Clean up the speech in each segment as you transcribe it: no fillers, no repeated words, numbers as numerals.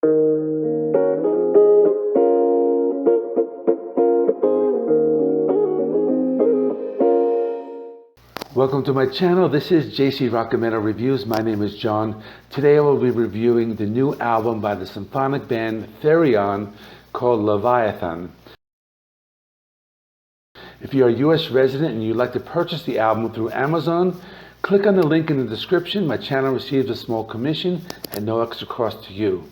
Welcome to my channel. This is JC Rocket Metal Reviews. My name is John. Today I will be reviewing the new album by the symphonic band Therion called Leviathan. If you're a US resident and you'd like to purchase the album through Amazon, click on the link in the description. My channel receives a small commission at no extra cost to you.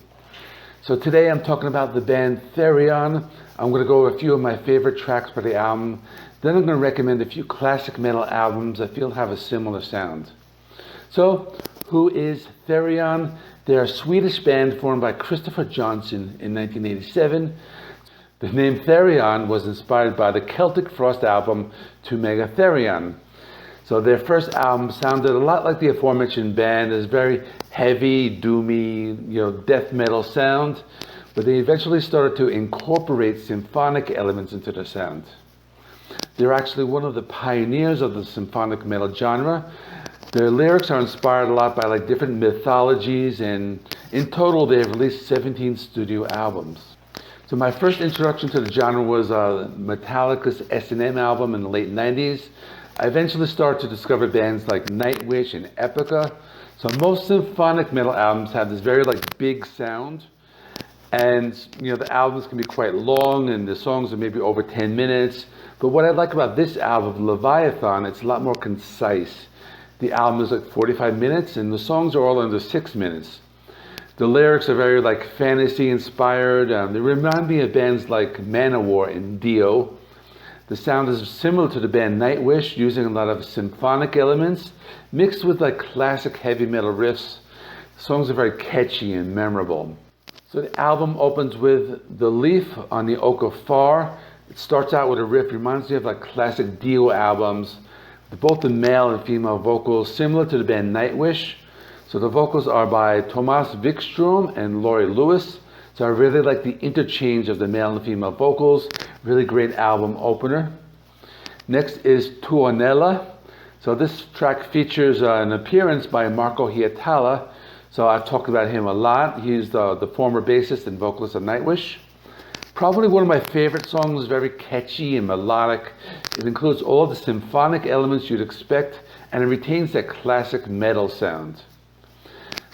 So today I'm talking about the band Therion. I'm going to go over a few of my favorite tracks for the album. Then I'm going to recommend a few classic metal albums I feel have a similar sound. So, who is Therion? They're a Swedish band formed by Christopher Johnson in 1987. The name Therion was inspired by the Celtic Frost album Tuanella Therion. So their first album sounded a lot like the aforementioned band. It's very heavy, doomy, death metal sound. But they eventually started to incorporate symphonic elements into their sound. They're actually one of the pioneers of the symphonic metal genre. Their lyrics are inspired a lot by different mythologies, and in total they have released 17 studio albums. So my first introduction to the genre was Metallica's S&M album in the late 90s. I eventually started to discover bands like Nightwish and Epica. So most symphonic metal albums have this very big sound. And the albums can be quite long, and the songs are maybe over 10 minutes. But what I like about this album, Leviathan, it's a lot more concise. The album is 45 minutes, and the songs are all under 6 minutes. The lyrics are very fantasy inspired. They remind me of bands like Manowar and Dio. The sound is similar to the band Nightwish, using a lot of symphonic elements mixed with classic heavy metal riffs. The songs are very catchy and memorable. So the album opens with The Leaf on the Oak of Far. It starts out with a riff, reminds me of classic Dio albums, with both the male and female vocals, similar to the band Nightwish. So the vocals are by Thomas Wikström and Laurie Lewis. So I really like the interchange of the male and female vocals. Really great album opener. Next is Tuanella. So this track features an appearance by Marco Hietala. So I've talked about him a lot. He's the former bassist and vocalist of Nightwish. Probably one of my favorite songs, very catchy and melodic. It includes all the symphonic elements you'd expect, and it retains that classic metal sound.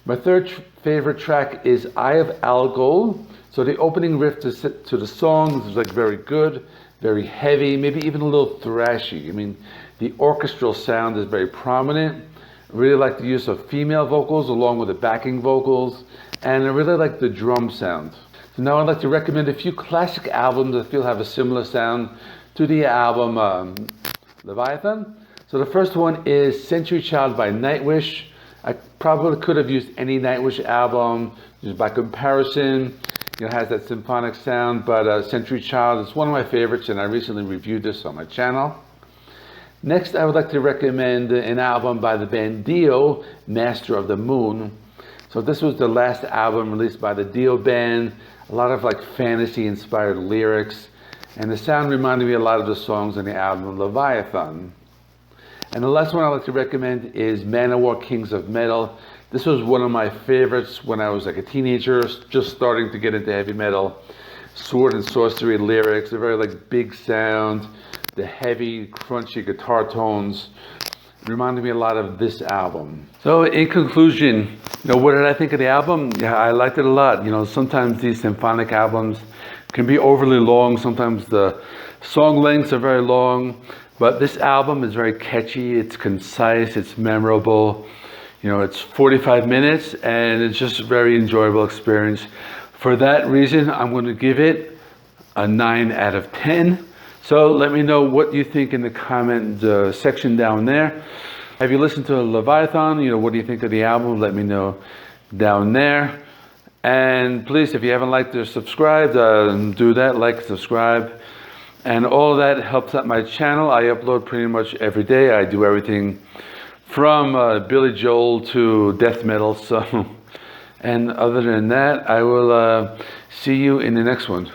My third favorite track is Eye of Algol. So the opening riff to the song is very good, very heavy, maybe even a little thrashy. I mean, the orchestral sound is very prominent. I really like the use of female vocals along with the backing vocals, and I really like the drum sound. So now I'd like to recommend a few classic albums that I feel have a similar sound to the album Leviathan. So the first one is Century Child by Nightwish. I probably could have used any Nightwish album just by comparison. It has that symphonic sound, but Century Child is one of my favorites, and I recently reviewed this on my channel. Next, I would like to recommend an album by the band Dio, Master of the Moon. So this was the last album released by the Dio band. A lot of fantasy-inspired lyrics, and the sound reminded me a lot of the songs on the album Leviathan. And the last one I'd like to recommend is Manowar, Kings of Metal. This was one of my favorites when I was a teenager, just starting to get into heavy metal. Sword and sorcery lyrics, a very big sound, the heavy, crunchy guitar tones. It reminded me a lot of this album. So in conclusion, what did I think of the album? Yeah, I liked it a lot. Sometimes these symphonic albums can be overly long. Sometimes the song lengths are very long. But this album is very catchy. It's concise. It's memorable. It's 45 minutes, and it's just a very enjoyable experience. For that reason, I'm going to give it a 9 out of 10. So let me know what you think in the comment section down there. Have you listened to Leviathan? What do you think of the album? Let me know down there. And please, if you haven't liked or subscribed, do that, like, subscribe. And all of that helps out my channel. I upload pretty much every day. I do everything from Billy Joel to death metal. So, and other than that, I will see you in the next one.